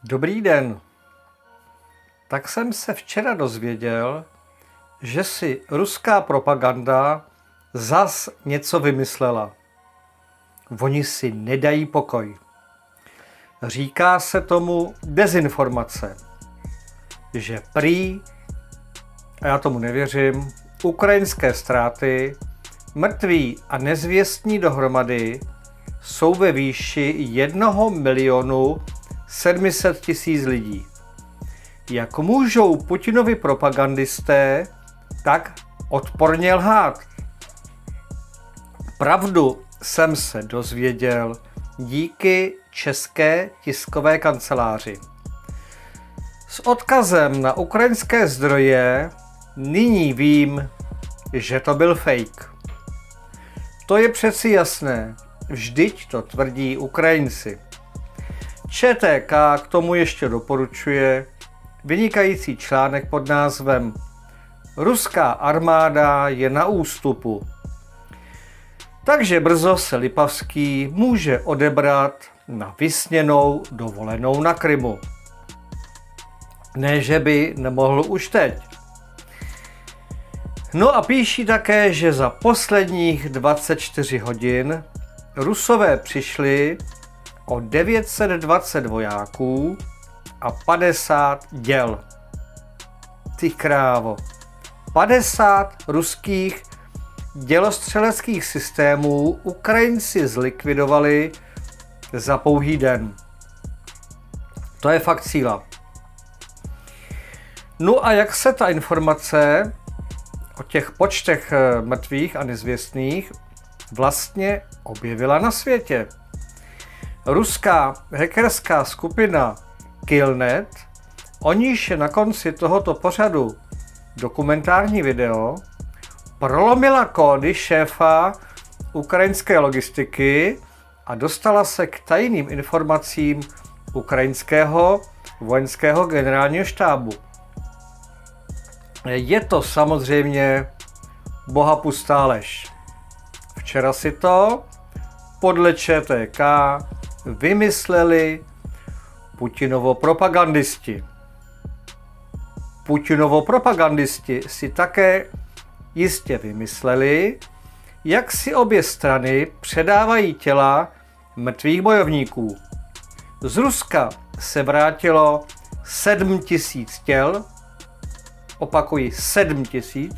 Dobrý den. Tak jsem se včera dozvěděl, že si ruská propaganda zas něco vymyslela. Oni si nedají pokoj. Říká se tomu dezinformace. Že prý, a já tomu nevěřím, ukrajinské ztráty, mrtví a nezvěstní dohromady jsou ve výši 1,700,000 lidí. Jak můžou Putinovi propagandisté tak odporně lhát? Pravdu jsem se dozvěděl díky České tiskové kanceláři. S odkazem na ukrajinské zdroje nyní vím, že to byl fake. To je přeci jasné, vždyť to tvrdí Ukrajinci. ČTK k tomu ještě doporučuje vynikající článek pod názvem Ruská armáda je na ústupu. Takže brzo se Lipavský může odebrat na vysněnou dovolenou na Krymu. Ne, že by nemohl už teď. No a píší také, že za posledních 24 hodin Rusové přišli o 920 vojáků a 50 děl. Ty krávo. 50 ruských dělostřeleckých systémů Ukrajinci zlikvidovali za pouhý den. To je fakt síla. No a jak se ta informace o těch počtech mrtvých a nezvěstných vlastně objevila na světě? Ruská hackerská skupina KillNet, o níž je na konci tohoto pořadu dokumentární video, prolomila kódy šéfa ukrajinské logistiky a dostala se k tajným informacím ukrajinského vojenského generálního štábu. Je to samozřejmě bohapustá lež. Včera si to podle ČTK vymysleli Putinovo propagandisti. Putinovo propagandisti si také jistě vymysleli, jak si obě strany předávají těla mrtvých bojovníků. Z Ruska se vrátilo 7 000 těl, opakuji 7 000,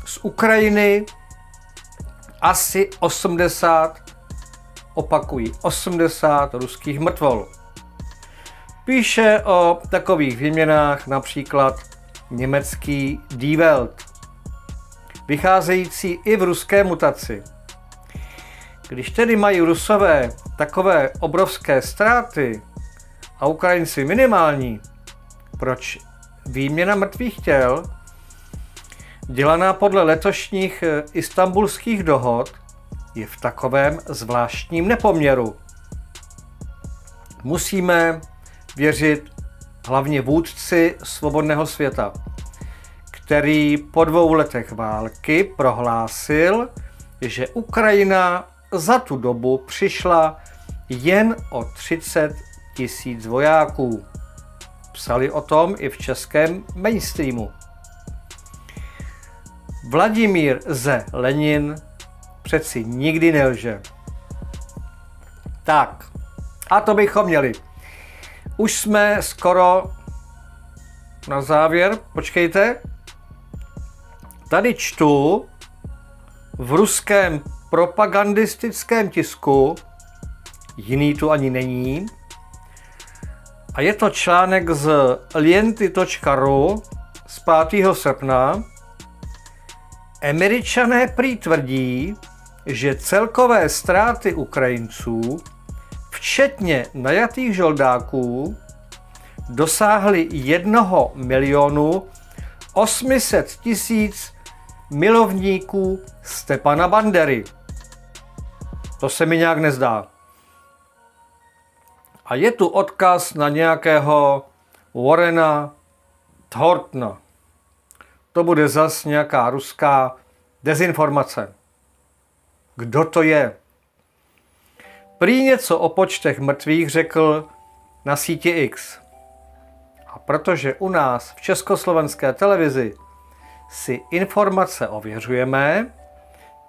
z Ukrajiny asi 80, opakuji 80 ruských mrtvol. Píše o takových výměnách například německý Die Welt, vycházející i v ruské mutaci. Když tedy mají Rusové takové obrovské ztráty a Ukrajinci minimální, proč výměna mrtvých těl, dělaná podle letošních istanbulských dohod, je v takovém zvláštním nepoměru? Musíme věřit hlavně vůdci svobodného světa, který po 2 letech války prohlásil, že Ukrajina za tu dobu přišla jen o 30 000 vojáků. Psali o tom i v českém mainstreamu. Vladimír Z. Lenin přeci nikdy nelže. Tak, a to bychom měli. Už jsme skoro na závěr, počkejte. Tady čtu v ruském propagandistickém tisku, jiný tu ani není, a je to článek z lienty.ru z 5. srpna. Američané prý tvrdí, že celkové ztráty Ukrajinců, včetně najatých žoldáků, dosáhly 1,800,000 milovníků Stepana Bandery. To se mi nějak nezdá. A je tu odkaz na nějakého Warrena Thorntona. To bude zas nějaká ruská dezinformace. Kdo to je? Prý něco o počtech mrtvých řekl na síti X. A protože u nás v československé televizi si informace ověřujeme,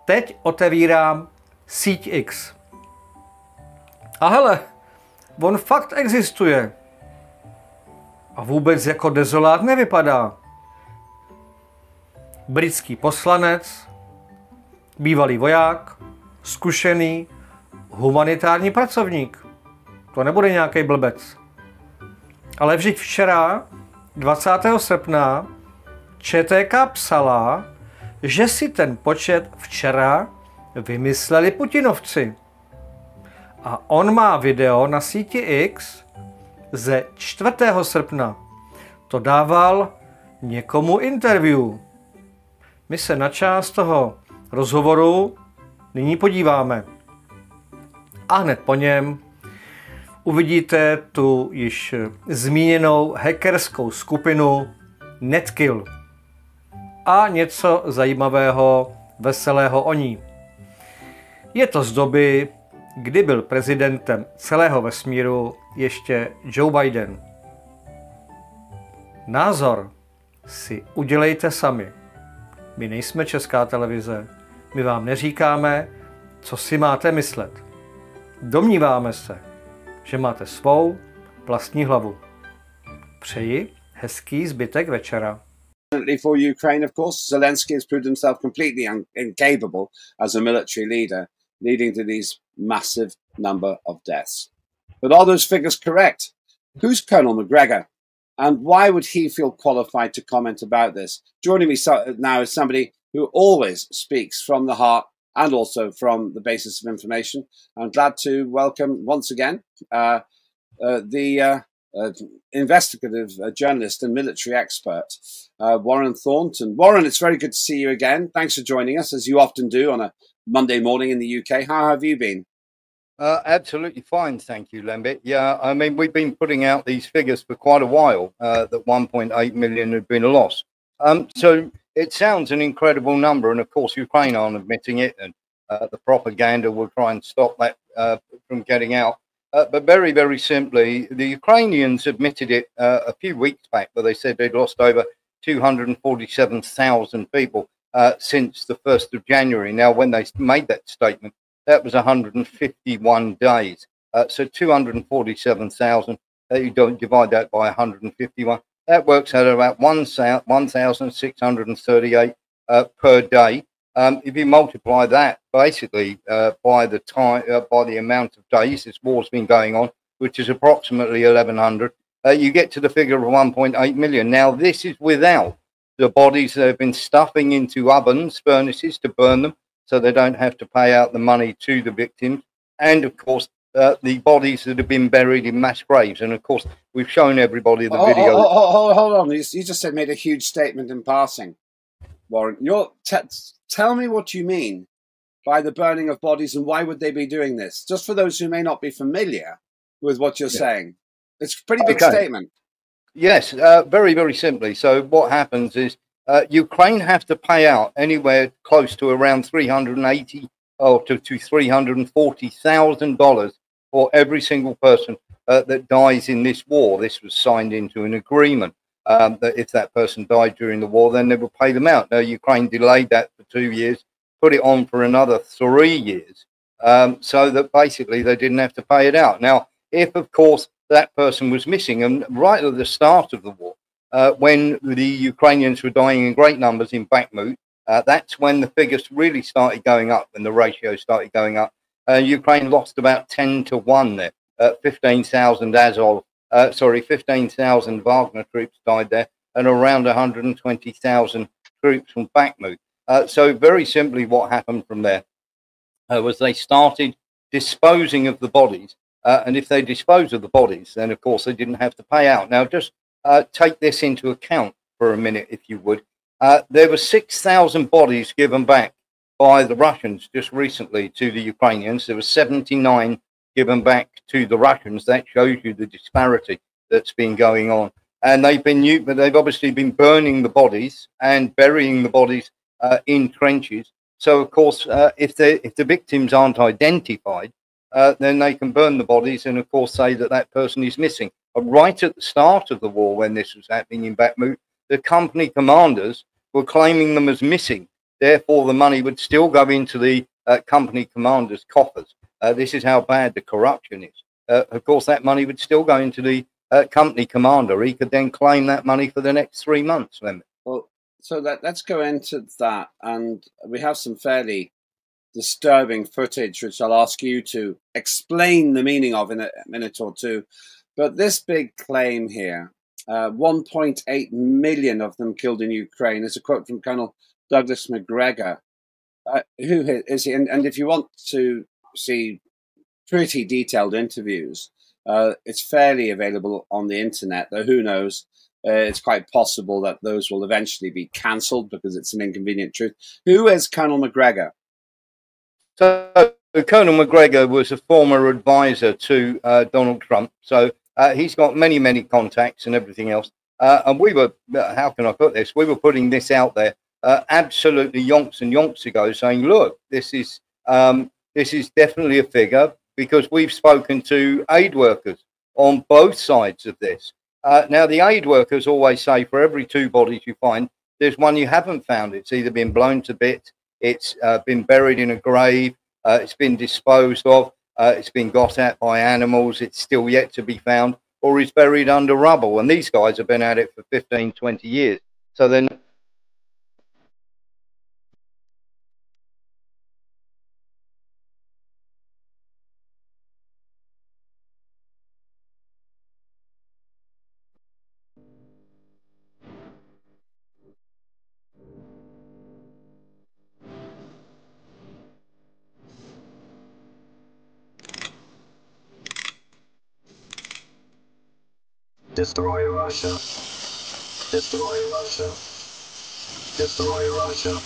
teď otevírám síť X. A hele, on fakt existuje. A vůbec jako dezolát nevypadá. Britský poslanec, bývalý voják, zkušený, humanitární pracovník. To nebude nějaký blbec. Ale vždyť včera, 20. srpna, ČTK psala, že si ten počet včera vymysleli Putinovci. A on má video na síti X ze 4. srpna. To dával někomu interview. My se na část toho rozhovoru nyní podíváme. A hned po něm uvidíte tu již zmíněnou hackerskou skupinu Netkill. A něco zajímavého, veselého o ní. Je to z doby, kdy byl prezidentem celého vesmíru ještě Joe Biden. Názor si udělejte sami. My nejsme Česká televize. My vám neříkáme, co si máte myslet. Domníváme se, že máte svou vlastní hlavu. Přeji hezký zbytek večera. For Ukraine, of course, Zelensky has proved himself completely incapable as a military leader, leading to these massive number of deaths. But are those figures correct? Who's Colonel McGregor? And why would he feel qualified to comment about this? Joining me now is somebody who always speaks from the heart and also from the basis of information. I'm glad to welcome once again the investigative journalist and military expert, Warren Thornton. Warren, it's very good to see you again. Thanks for joining us, as you often do on a Monday morning in the UK. How have you been? Absolutely fine, thank you, Lembit. Yeah, I mean, we've been putting out these figures for quite a while, that 1.8 million had been lost. So it sounds an incredible number, and of course Ukraine aren't admitting it, and the propaganda will try and stop that from getting out. But very, very simply, the Ukrainians admitted it a few weeks back, where they said they'd lost over 247,000 people since the 1st of January. Now, when they made that statement, that was 151 days. So 247,000, you don't divide that by 151. That works out about 1,638 per day. If you multiply that basically by the time, by the amount of days this war's been going on, which is approximately 1,100, you get to the figure of 1.8 million. Now, this is without the bodies that have been stuffing into ovens, furnaces to burn them, so they don't have to pay out the money to the victims, and of course the bodies that have been buried in mass graves. And of course, we've shown everybody the video. Hold on, you just said made a huge statement in passing, Warren. Tell me what you mean by the burning of bodies, and why would they be doing this? Just for those who may not be familiar with what you're saying. It's a pretty big statement. Yes, very, very simply. So what happens is Ukraine have to pay out anywhere close to around $380,000 to $340,000 for every single person that dies in this war. This was signed into an agreement that if that person died during the war, then they would pay them out. Now, Ukraine delayed that for 2 years, put it on for another 3 years, so that basically they didn't have to pay it out. Now, if, of course, that person was missing, and right at the start of the war, when the Ukrainians were dying in great numbers in Bakhmut, that's when the figures really started going up and the ratio started going up. Ukraine lost about 10 to 1 there. 15,000 15,000 Wagner troops died there, and around 120,000 troops from Bakhmut. So very simply what happened from there was they started disposing of the bodies. And if they dispose of the bodies, then of course they didn't have to pay out. Now, just take this into account for a minute, if you would. There were 6,000 bodies given back by the Russians just recently to the Ukrainians. There were 79 given back to the Russians. That shows you the disparity that's been going on. And they've obviously been burning the bodies and burying the bodies in trenches. So, of course, if the victims aren't identified, then they can burn the bodies and, of course, say that that person is missing. But right at the start of the war, when this was happening in Bakhmut, the company commanders were claiming them as missing. Therefore, the money would still go into the company commanders' coffers. This is how bad the corruption is. Of course, that money would still go into the company commander. He could then claim that money for the next 3 months. Well, so let's go into that. And we have some fairly disturbing footage, which I'll ask you to explain the meaning of in a minute or two. But this big claim here, 1.8 million of them killed in Ukraine, is a quote from Colonel Douglas McGregor. Who is he? And if you want to see pretty detailed interviews, it's fairly available on the internet, though who knows, it's quite possible that those will eventually be cancelled because it's an inconvenient truth. Who is Colonel McGregor? So Colonel McGregor was a former advisor to Donald Trump. So he's got many, many contacts and everything else. And we were, how can I put this? We were putting this out there absolutely yonks and yonks ago, saying, look, this is definitely a figure, because we've spoken to aid workers on both sides of this. Now, the aid workers always say for every 2 bodies you find, there's one you haven't found. It's either been blown to bits, it's been buried in a grave, it's been disposed of, it's been got at by animals, it's still yet to be found, or is buried under rubble. And these guys have been at it for 15, 20 years. So then Destroy Russia. Destroy Russia. Destroy Russia.